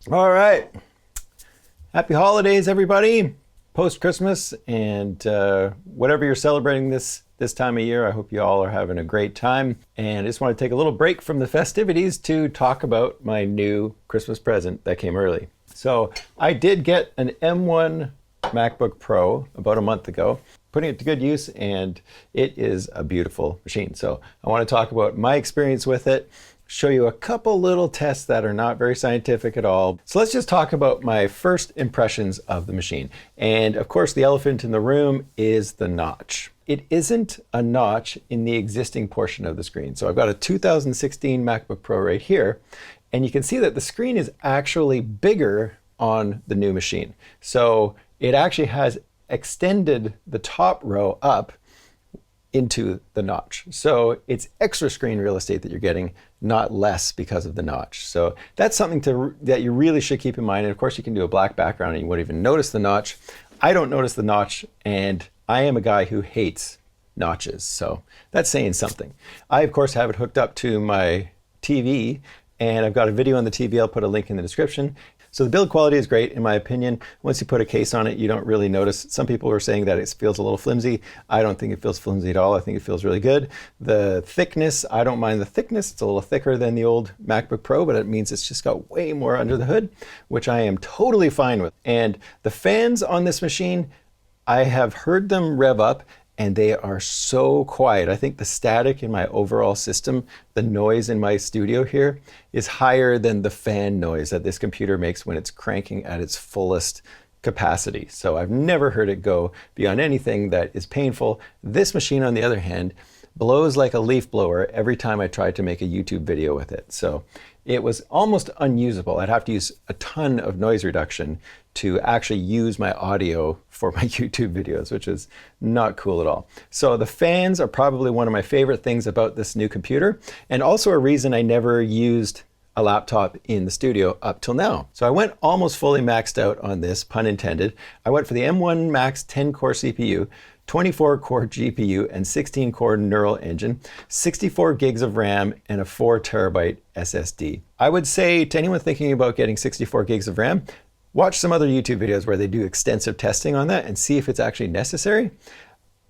All right. Happy holidays, everybody. Post-Christmas and whatever you're celebrating this time of year, I hope you all are having a great time. And I just want to take a little break from the festivities to talk about my new Christmas present that came early. So I did get an M1 MacBook Pro about a month ago, putting it to good use, and it is a beautiful machine. So I want to talk about my experience with it, show you a couple little tests that are not very scientific at all. So let's just talk about my first impressions of the machine. And of course, the elephant in the room is the notch. It isn't a notch in the existing portion of the screen. So I've got a 2016 MacBook Pro right here, and you can see that the screen is actually bigger on the new machine. So it actually has extended the top row up into the notch. So it's extra screen real estate that you're getting, not less because of the notch. So that's something that you really should keep in mind. And of course you can do a black background and you won't even notice the notch. I don't notice the notch, and I am a guy who hates notches. So that's saying something. I of course have it hooked up to my TV, and I've got a video on the TV. I'll put a link in the description. So the build quality is great in my opinion. Once you put a case on it, you don't really notice. Some people were saying that it feels a little flimsy. I don't think it feels flimsy at all. I think it feels really good. The thickness, I don't mind the thickness. It's a little thicker than the old MacBook Pro, but it means it's just got way more under the hood, which I am totally fine with. And the fans on this machine, I have heard them rev up, and they are so quiet. I think the static in my overall system, the noise in my studio here, is higher than the fan noise that this computer makes when it's cranking at its fullest capacity. So I've never heard it go beyond anything that is painful. This machine, on the other hand, blows like a leaf blower every time I tried to make a YouTube video with it. So it was almost unusable. I'd have to use a ton of noise reduction to actually use my audio for my YouTube videos, which is not cool at all. So the fans are probably one of my favorite things about this new computer, and also a reason I never used a laptop in the studio up till now. So I went almost fully maxed out on this, pun intended. I went for the M1 Max 10-core CPU, 24-core GPU, and 16-core neural engine, 64 gigs of RAM, and a 4TB SSD. I would say to anyone thinking about getting 64 gigs of RAM, watch some other YouTube videos where they do extensive testing on that and see if it's actually necessary.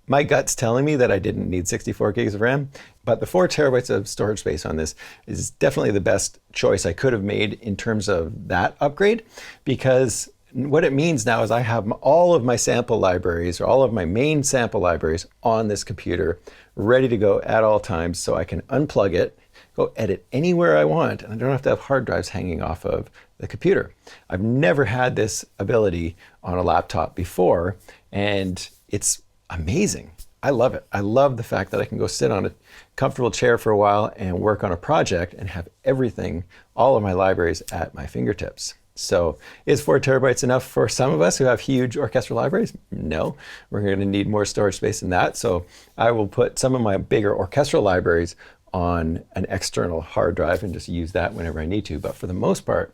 My gut's telling me that I didn't need 64 gigs of RAM, but the 4TB of storage space on this is definitely the best choice I could have made in terms of that upgrade, because what it means now is I have all of my sample libraries, or all of my main sample libraries, on this computer ready to go at all times, so I can unplug it, go edit anywhere I want, and I don't have to have hard drives hanging off of the computer. I've never had this ability on a laptop before, and it's amazing. I love it. I love the fact that I can go sit on a comfortable chair for a while and work on a project and have everything, all of my libraries, at my fingertips. So is 4TB enough for some of us who have huge orchestral libraries? No, we're going to need more storage space than that. So I will put some of my bigger orchestral libraries on an external hard drive and just use that whenever I need to. But for the most part,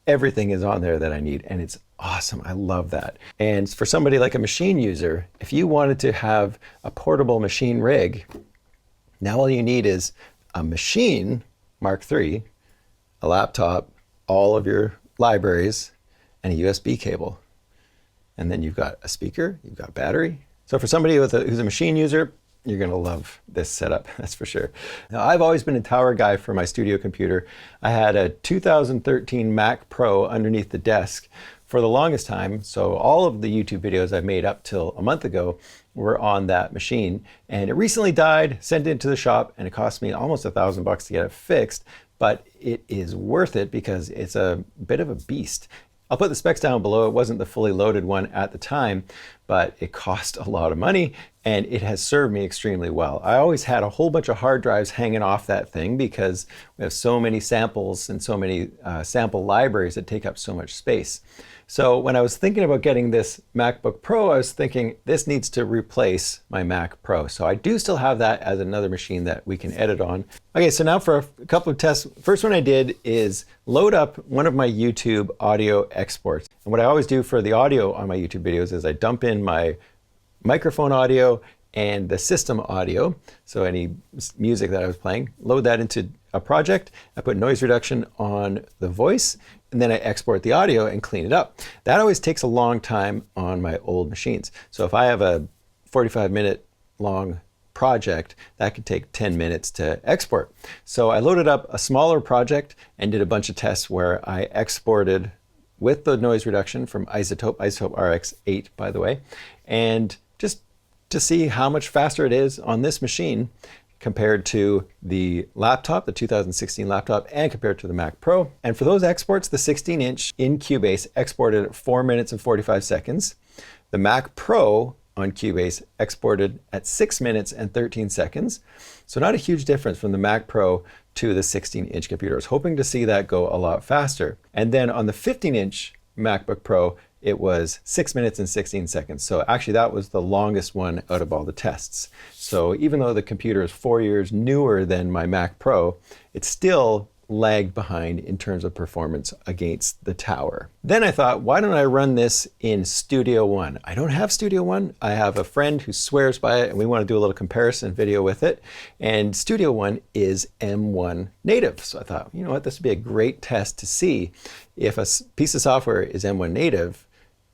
everything is on there that I need, and it's awesome. I love that. And for somebody like a Maschine user, if you wanted to have a portable Maschine rig, now all you need is a Maschine Mark III, a laptop, all of your libraries, and a USB cable. And then you've got a speaker, you've got battery. So for somebody who's a Maschine user, you're gonna love this setup, that's for sure. Now, I've always been a tower guy for my studio computer. I had a 2013 Mac Pro underneath the desk for the longest time. So all of the YouTube videos I've made up till a month ago were on that machine. And it recently died, sent it to the shop, and it cost me almost $1,000 to get it fixed. But it is worth it because it's a bit of a beast. I'll put the specs down below. It wasn't the fully loaded one at the time, but it cost a lot of money, and it has served me extremely well. I always had a whole bunch of hard drives hanging off that thing because we have so many samples and so many sample libraries that take up so much space. So when I was thinking about getting this MacBook Pro, I was thinking this needs to replace my Mac Pro. So I do still have that as another machine that we can edit on. Okay, so now for a couple of tests. First one I did is load up one of my YouTube audio exports. And what I always do for the audio on my YouTube videos is I dump in my microphone audio and the system audio, so any music that I was playing, load that into a project, I put noise reduction on the voice, and then I export the audio and clean it up. That always takes a long time on my old machines. So if I have a 45-minute long project, that could take 10 minutes to export. So I loaded up a smaller project and did a bunch of tests where I exported with the noise reduction from Isotope RX8, by the way, and just to see how much faster it is on this machine compared to the laptop, the 2016 laptop, and compared to the Mac Pro. And for those exports, the 16-inch in Cubase exported at 4 minutes and 45 seconds. The Mac Pro on Cubase exported at 6 minutes and 13 seconds. So not a huge difference from the Mac Pro to the 16-inch computer. I was hoping to see that go a lot faster. And then on the 15-inch MacBook Pro, it was 6 minutes and 16 seconds. So actually that was the longest one out of all the tests. So even though the computer is 4 years newer than my Mac Pro, it's still lagged behind in terms of performance against the tower. Then I thought, why don't I run this in Studio One? I don't have Studio One. I have a friend who swears by it, and we want to do a little comparison video with it. And Studio One is M1 native. So I thought, you know what, this would be a great test to see if a piece of software is M1 native,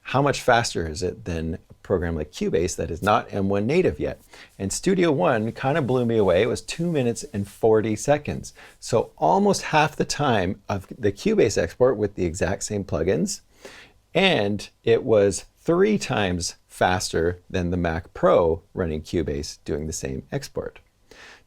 how much faster is it than a program like Cubase that is not M1 native yet? And Studio One kind of blew me away. It was 2 minutes and 40 seconds. So almost half the time of the Cubase export with the exact same plugins. And it was 3 times faster than the Mac Pro running Cubase doing the same export.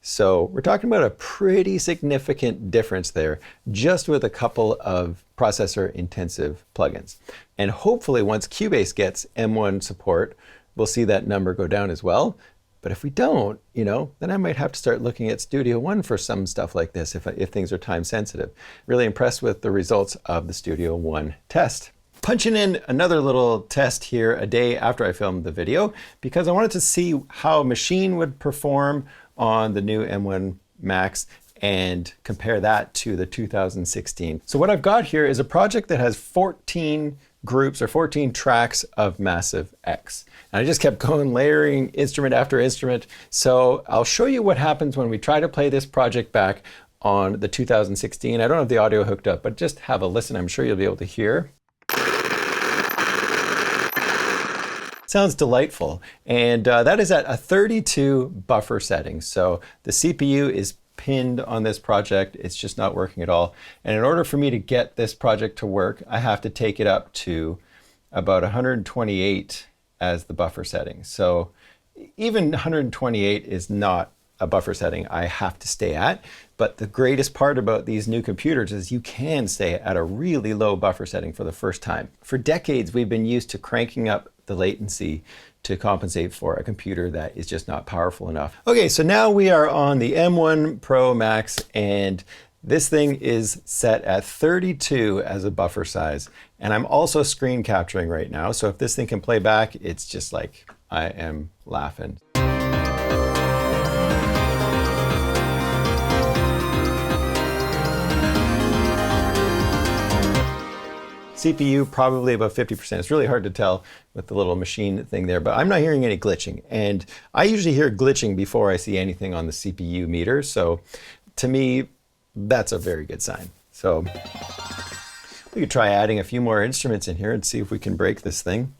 So we're talking about a pretty significant difference there, just with a couple of processor intensive plugins. And hopefully once Cubase gets M1 support, we'll see that number go down as well. But if we don't, you know, then I might have to start looking at Studio One for some stuff like this if things are time sensitive. Really impressed with the results of the Studio One test. Punching in another little test here a day after I filmed the video, because I wanted to see how Maschine would perform on the new M1 Max and compare that to the 2016. So what I've got here is a project that has 14 groups or 14 tracks of Massive X. And I just kept going, layering instrument after instrument. So I'll show you what happens when we try to play this project back on the 2016. I don't have the audio hooked up, but just have a listen. I'm sure you'll be able to hear. Sounds delightful. And that is at a 32 buffer setting. So the CPU is pinned on this project. It's just not working at all. And in order for me to get this project to work, I have to take it up to about 128 as the buffer setting. So even 128 is not a buffer setting I have to stay at. But the greatest part about these new computers is you can stay at a really low buffer setting for the first time. For decades, we've been used to cranking up the latency to compensate for a computer that is just not powerful enough. Okay, so now we are on the M1 Pro Max, and this thing is set at 32 as a buffer size. And I'm also screen capturing right now. So if this thing can play back, it's just like I am laughing. CPU probably about 50%. It's really hard to tell with the little Maschine thing there, but I'm not hearing any glitching. And I usually hear glitching before I see anything on the CPU meter. So to me, that's a very good sign. So we could try adding a few more instruments in here and see if we can break this thing.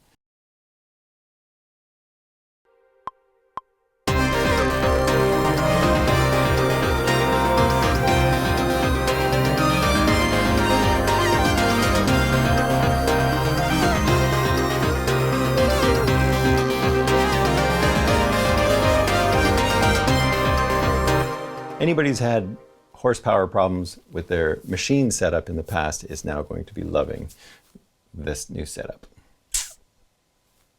Anybody who's had horsepower problems with their Maschine setup in the past is now going to be loving this new setup.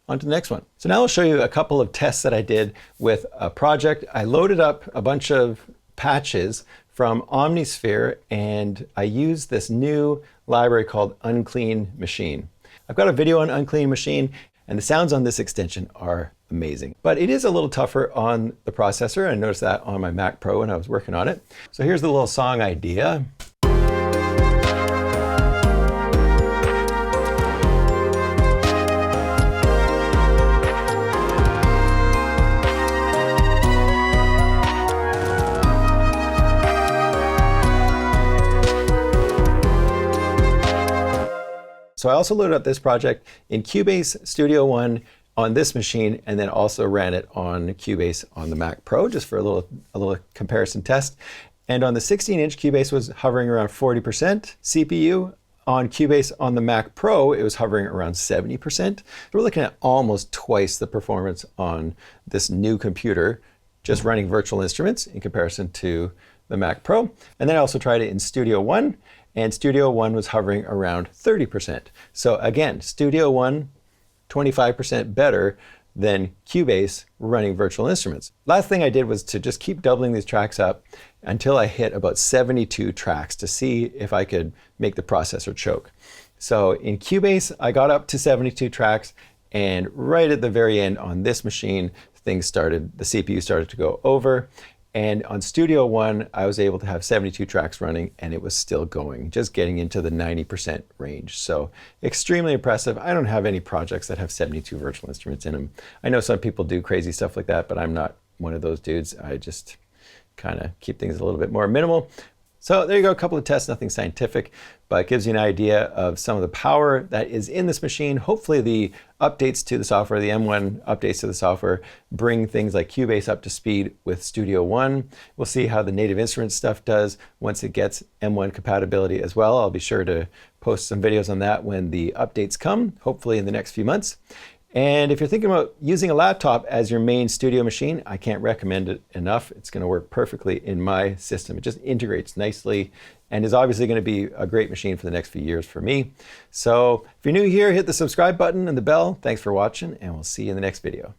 On to the next one. So now I'll show you a couple of tests that I did with a project. I loaded up a bunch of patches from Omnisphere, and I used this new library called Unclean Maschine. I've got a video on Unclean Maschine, and the sounds on this extension are amazing. But it is a little tougher on the processor. I noticed that on my Mac Pro when I was working on it. So here's the little song idea. So I also loaded up this project in Cubase Studio One on this machine, and then also ran it on Cubase on the Mac Pro, just for a little comparison test. And on the 16-inch, Cubase was hovering around 40% CPU. On Cubase on the Mac Pro, it was hovering around 70%. We're looking at almost twice the performance on this new computer, just running virtual instruments in comparison to the Mac Pro. And then I also tried it in Studio One, and Studio One was hovering around 30%. So again, Studio One, 25% better than Cubase running virtual instruments. Last thing I did was to just keep doubling these tracks up until I hit about 72 tracks to see if I could make the processor choke. So in Cubase, I got up to 72 tracks, and right at the very end on this machine, the CPU started to go over. And on Studio One, I was able to have 72 tracks running, and it was still going, just getting into the 90% range. So extremely impressive. I don't have any projects that have 72 virtual instruments in them. I know some people do crazy stuff like that, but I'm not one of those dudes. I just kind of keep things a little bit more minimal. So there you go, a couple of tests, nothing scientific, but it gives you an idea of some of the power that is in this machine. Hopefully the updates to the software, the M1 updates to the software, bring things like Cubase up to speed with Studio One. We'll see how the native instruments stuff does once it gets M1 compatibility as well. I'll be sure to post some videos on that when the updates come, hopefully in the next few months. And if you're thinking about using a laptop as your main studio machine, I can't recommend it enough. It's going to work perfectly in my system. It just integrates nicely and is obviously going to be a great machine for the next few years for me. So if you're new here, hit the subscribe button and the bell. Thanks for watching, and we'll see you in the next video.